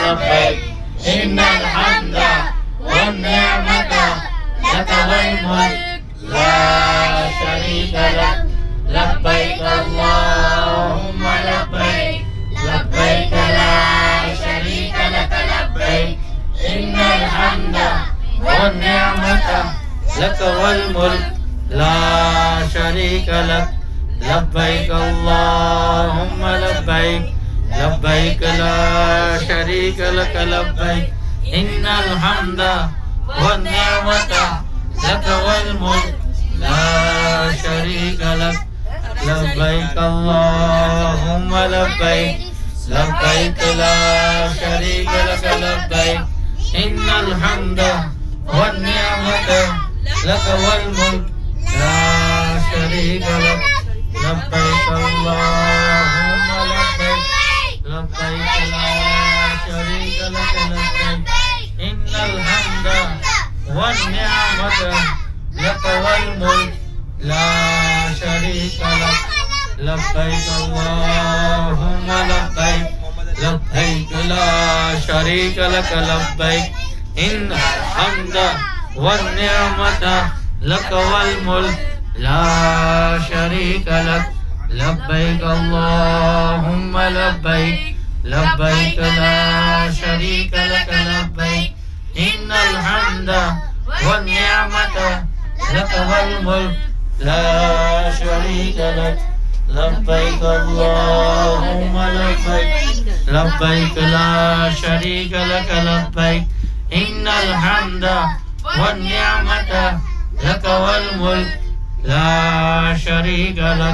لبيك إن الحمد والنعمة لك والملك لا شريك لك لبيك اللهم لبيك لبيك لا شريك لك لبيك إن الحمد والنعمة لك والملك لا شريك لك لبيك اللهم لبيك لبيك لا شريك لك لبيك إن الحمد والنعمة لك والملك لا شريك لك لبيك اللهم لبيك لبيك لا شريك لك لبيك إن الحمد والنعمة لك والملك لا شريك لك لبيك اللهم لبيك لبيك لا شريك لك لبيك إن الحمد والنعمة لك والملك لا شريك لك لبيك اللهم لبيك لبيك لا شريك لك لبيك إن الحمد والنعمة لك والملك لا شريك لك لبيك اللهم لبيك لبيك لا شريك لك لبيك إن الحمد والنعمة لك والملك لا شريك لك لبيك اللهم لبيك لبيك لا شريك لك لبيك إن الحمد والنعمة لك والملك لا شريك لك